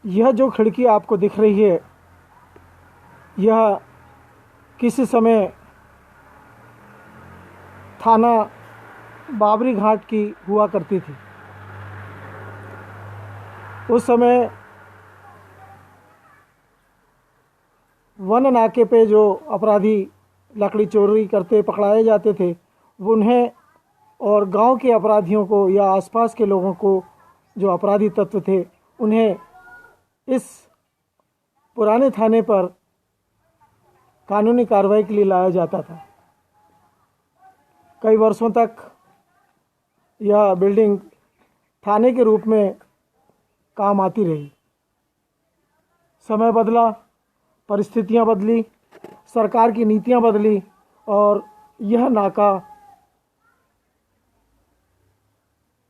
यह जो खिड़की आपको दिख रही है, यह किसी समय थाना बाबरी घाट की हुआ करती थी। उस समय वन नाके पे जो अपराधी लकड़ी चोरी करते पकड़ाए जाते थे, उन्हें और गांव के अपराधियों को या आसपास के लोगों को, जो अपराधी तत्व थे, उन्हें इस पुराने थाने पर कानूनी कार्रवाई के लिए लाया जाता था। कई वर्षों तक यह बिल्डिंग थाने के रूप में काम आती रही। समय बदला, परिस्थितियां बदली, सरकार की नीतियां बदली और यह नाका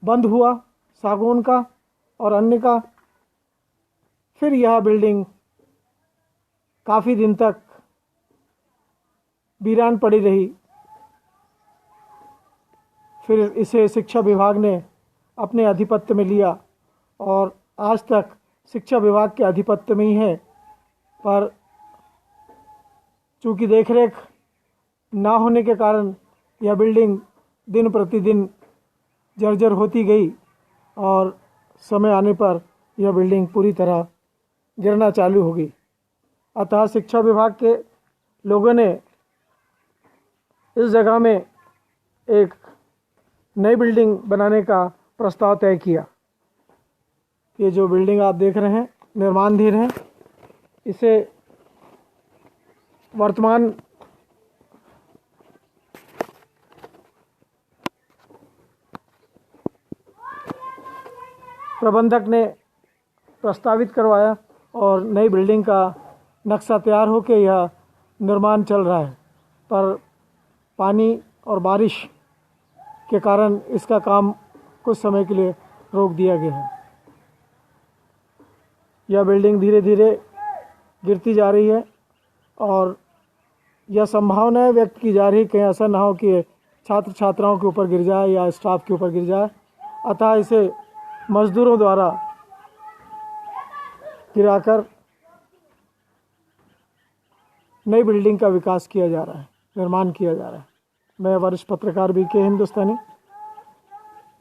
बंद हुआ, सागौन का और अन्य का। फिर यह बिल्डिंग काफ़ी दिन तक वीरान पड़ी रही। फिर इसे शिक्षा विभाग ने अपने आधिपत्य में लिया और आज तक शिक्षा विभाग के आधिपत्य में ही है। पर चूँकि देखरेख ना होने के कारण यह बिल्डिंग दिन प्रतिदिन जर्जर होती गई और समय आने पर यह बिल्डिंग पूरी तरह गिरना चालू हो गई। अतः शिक्षा विभाग के लोगों ने इस जगह में एक नई बिल्डिंग बनाने का प्रस्ताव तय किया। ये जो बिल्डिंग आप देख रहे हैं निर्माणाधीन है। इसे वर्तमान प्रबंधक ने प्रस्तावित करवाया और नई बिल्डिंग का नक्शा तैयार होकर यह निर्माण चल रहा है। पर पानी और बारिश के कारण इसका काम कुछ समय के लिए रोक दिया गया है। यह बिल्डिंग धीरे धीरे गिरती जा रही है और यह संभावना व्यक्त की जा रही है कि ऐसा ना हो कि छात्र छात्राओं के ऊपर गिर जाए या स्टाफ के ऊपर गिर जाए। अतः इसे मजदूरों द्वारा गिराकर नई बिल्डिंग का विकास किया जा रहा है, निर्माण किया जा रहा है। मैं वरिष्ठ पत्रकार बीके हिंदुस्तानी,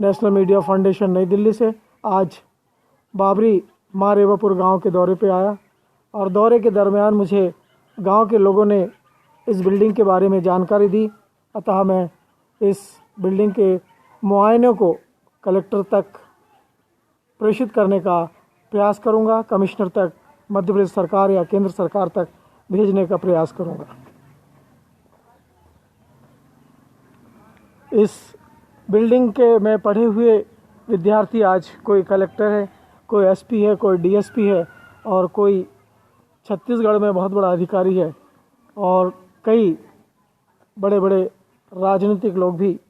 नेशनल मीडिया फाउंडेशन, नई दिल्ली से आज बाबरी माँ रेवापुर गांव के दौरे पे आया और दौरे के दरमियान मुझे गांव के लोगों ने इस बिल्डिंग के बारे में जानकारी दी। अतः मैं इस बिल्डिंग के मुआयने को कलेक्टर तक प्रेषित करने का प्रयास करूंगा, कमिश्नर तक, मध्य प्रदेश सरकार या केंद्र सरकार तक भेजने का प्रयास करूंगा। इस बिल्डिंग के में पढ़े हुए विद्यार्थी आज कोई कलेक्टर है, कोई एसपी है, कोई डीएसपी है और कोई छत्तीसगढ़ में बहुत बड़ा अधिकारी है और कई बड़े बड़े राजनीतिक लोग भी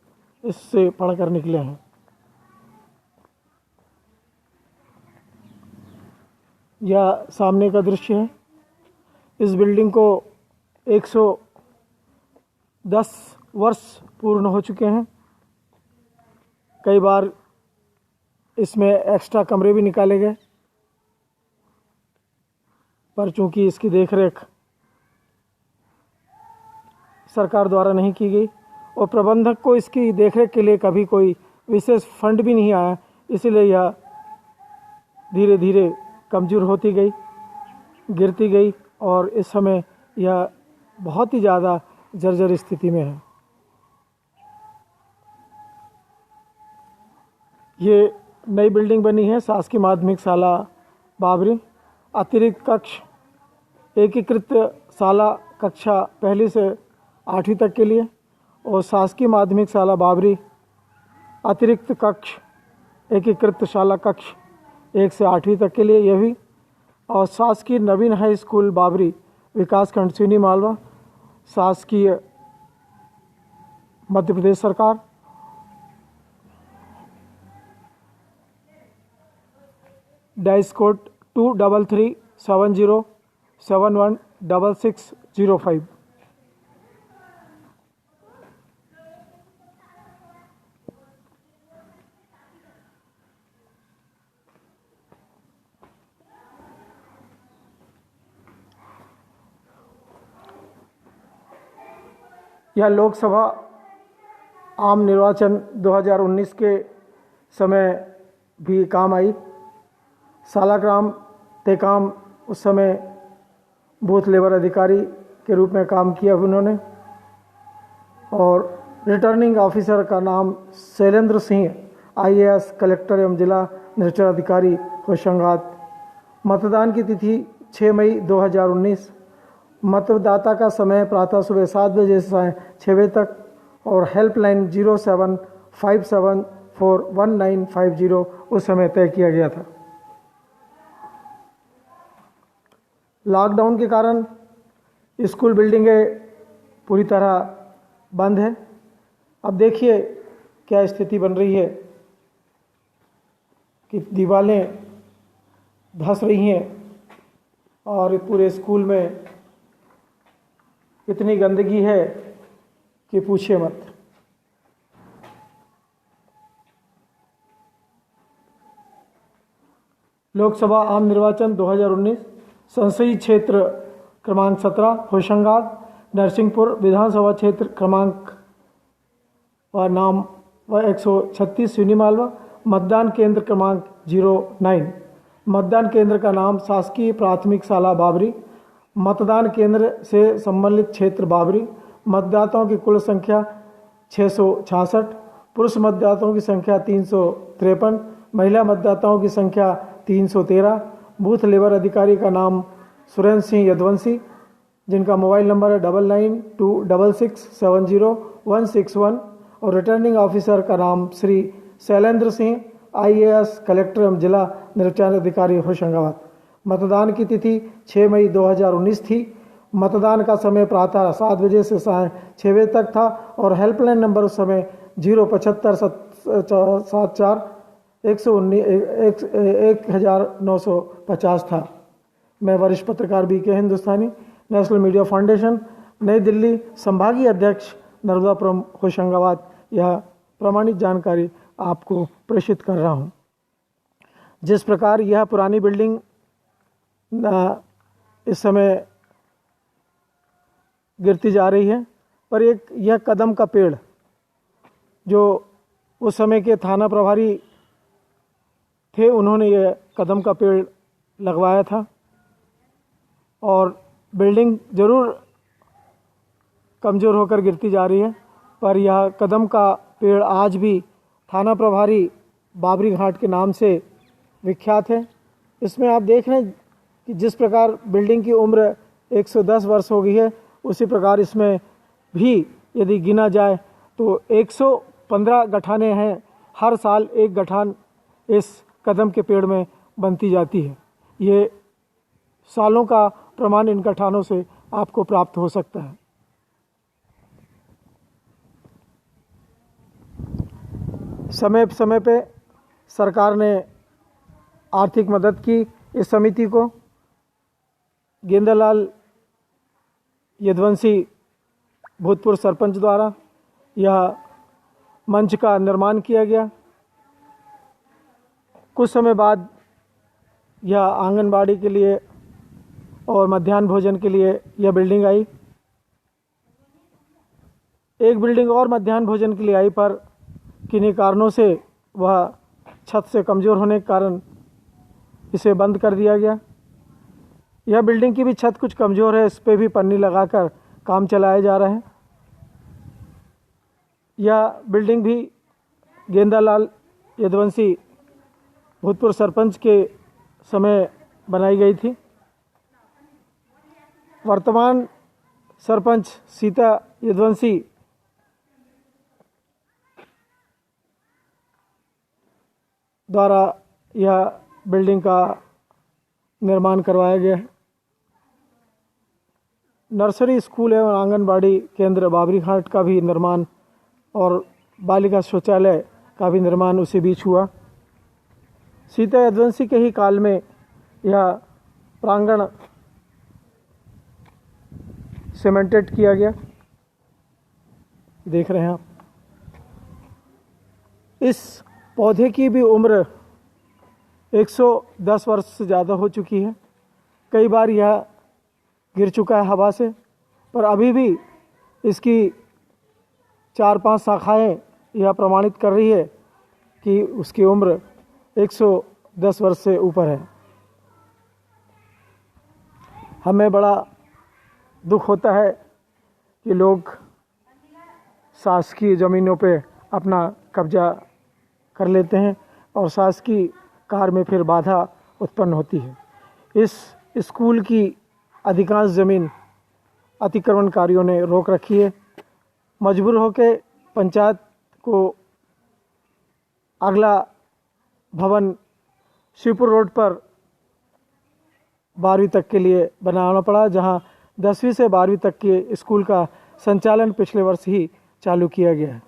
इससे पढ़कर निकले हैं। यह सामने का दृश्य है। इस बिल्डिंग को 110 वर्ष पूर्ण हो चुके हैं। कई बार इसमें एक्स्ट्रा कमरे भी निकाले गए, पर चूंकि इसकी देखरेख सरकार द्वारा नहीं की गई और प्रबंधक को इसकी देखरेख के लिए कभी कोई विशेष फंड भी नहीं आया, इसलिए यह धीरे धीरे कमज़ोर होती गई, गिरती गई और इस समय यह बहुत ही ज़्यादा जर्जर स्थिति में है। ये नई बिल्डिंग बनी है शासकीय माध्यमिक शाला बाबरी, अतिरिक्त कक्ष, एकीकृत शाला कक्षा 1 से 8वीं तक के लिए और शासकीय माध्यमिक शाला बाबरी अतिरिक्त कक्ष, एकीकृत शाला कक्ष 1 से 8वीं तक के लिए यह भी, और शासकीय नवीन हाई स्कूल बाबरी विकासखंड सिवनी मालवा, शासकीय मध्य प्रदेश सरकार, डाइस कोड 2337071665। यह लोकसभा आम निर्वाचन 2019 के समय भी काम आई। सालाग्राम तेकाम उस समय बूथ लेवल अधिकारी के रूप में काम किया उन्होंने, और रिटर्निंग ऑफिसर का नाम शैलेंद्र सिंह, IAS कलेक्टर एवं जिला निर्वाचन अधिकारी होशंगाबाद। मतदान की तिथि 6 मई 2019। मतदाता का समय प्रातः सुबह 7 बजे से 6 बजे तक, और हेल्पलाइन 0757411950 उस समय तय किया गया था। लॉकडाउन के कारण स्कूल बिल्डिंगें पूरी तरह बंद है। अब देखिए क्या स्थिति बन रही है कि दीवारें धंस रही हैं और पूरे स्कूल में इतनी गंदगी है कि पूछिए मत। लोकसभा आम निर्वाचन 2019 संसदीय क्षेत्र क्रमांक 17 होशंगाबाद नरसिंहपुर विधानसभा क्षेत्र क्रमांक व नाम व 136 यूनी मालवा। मतदान केंद्र क्रमांक 09। मतदान केंद्र का नाम शासकीय प्राथमिक शाला बाबरी। मतदान केंद्र से संबंधित क्षेत्र बाबरी। मतदाताओं की कुल संख्या 666। पुरुष मतदाताओं की संख्या 353। महिला मतदाताओं की संख्या 313। बूथ लेवल अधिकारी का नाम सुरेंद्र सिंह यदवंशी, जिनका मोबाइल नंबर है 9926670161, और रिटर्निंग ऑफिसर का नाम श्री शैलेंद्र सिंह, IAS कलेक्टर एवं जिला निर्वाचन अधिकारी होशंगाबाद। मतदान की तिथि 6 मई 2019 थी। मतदान का समय प्रातः 7 बजे से 6 बजे तक था, और हेल्पलाइन नंबर उस समय 075741950 था। मैं वरिष्ठ पत्रकार BK हिंदुस्तानी, नेशनल मीडिया फाउंडेशन, नई दिल्ली, संभागीय अध्यक्ष नर्मदापुरम होशंगाबाद, यह प्रमाणित जानकारी आपको प्रेषित कर रहा हूं। जिस प्रकार यह पुरानी बिल्डिंग इस समय गिरती जा रही है, पर यह कदम का पेड़ जो उस समय के थाना प्रभारी थे, उन्होंने यह कदम का पेड़ लगवाया था, और बिल्डिंग जरूर कमज़ोर होकर गिरती जा रही है, पर यह कदम का पेड़ आज भी थाना प्रभारी बाबरी घाट के नाम से विख्यात है। इसमें आप देख रहे हैं कि जिस प्रकार बिल्डिंग की उम्र 110 वर्ष हो गई है, उसी प्रकार इसमें भी यदि गिना जाए तो 115 गठानें हैं। हर साल एक गठान इस कदम के पेड़ में बनती जाती है। ये सालों का प्रमाण इन गठानों से आपको प्राप्त हो सकता है। समय समय पे सरकार ने आर्थिक मदद की इस समिति को। गेंदालाल यदवंशी भूतपूर्व सरपंच द्वारा यह मंच का निर्माण किया गया। कुछ समय बाद यह आंगनबाड़ी के लिए और मध्याह्न भोजन के लिए यह बिल्डिंग आई। एक बिल्डिंग और मध्याह्न भोजन के लिए आई, पर किन्हीं कारणों से वह छत से कमज़ोर होने के कारण इसे बंद कर दिया गया। यह बिल्डिंग की भी छत कुछ कमज़ोर है, इस पर भी पन्नी लगाकर काम चलाया जा रहा है। यह बिल्डिंग भी गेंदालाल यदवंशी भूतपूर्व सरपंच के समय बनाई गई थी। वर्तमान सरपंच सीता यदवंशी द्वारा यह बिल्डिंग का निर्माण करवाया गया है। नर्सरी स्कूल एवं आंगनबाड़ी केंद्र बाबरी घाट का भी निर्माण और बालिका शौचालय का भी निर्माण उसी बीच हुआ। सीता यदवंशी के ही काल में यह प्रांगण सीमेंटेड किया गया, देख रहे हैं आप। इस पौधे की भी उम्र 110 वर्ष से ज़्यादा हो चुकी है। कई बार यह गिर चुका है हवा से, पर अभी भी इसकी 4-5 शाखाएं यह प्रमाणित कर रही है कि उसकी उम्र 110 वर्ष से ऊपर है। हमें बड़ा दुख होता है कि लोग शासकीय ज़मीनों पे अपना कब्जा कर लेते हैं और शासकीय कार्य में फिर बाधा उत्पन्न होती है। इस स्कूल की अधिकांश ज़मीन अतिक्रमणकारियों ने रोक रखी है। मजबूर होकर पंचायत को अगला भवन शिवपुर रोड पर 12वीं तक के लिए बनाना पड़ा, जहां 10वीं से 12वीं तक के स्कूल का संचालन पिछले वर्ष ही चालू किया गया है।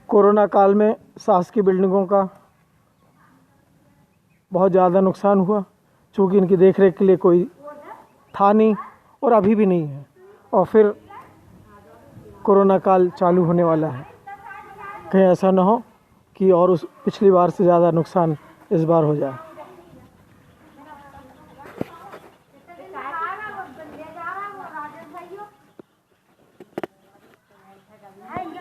कोरोना काल में शासकीय बिल्डिंगों का बहुत ज़्यादा नुकसान हुआ, चूँकि इनकी देखरेख के लिए कोई था नहीं और अभी भी नहीं है, और फिर कोरोना काल चालू होने वाला है। कहीं ऐसा ना हो कि और उस पिछली बार से ज़्यादा नुकसान इस बार हो जाए।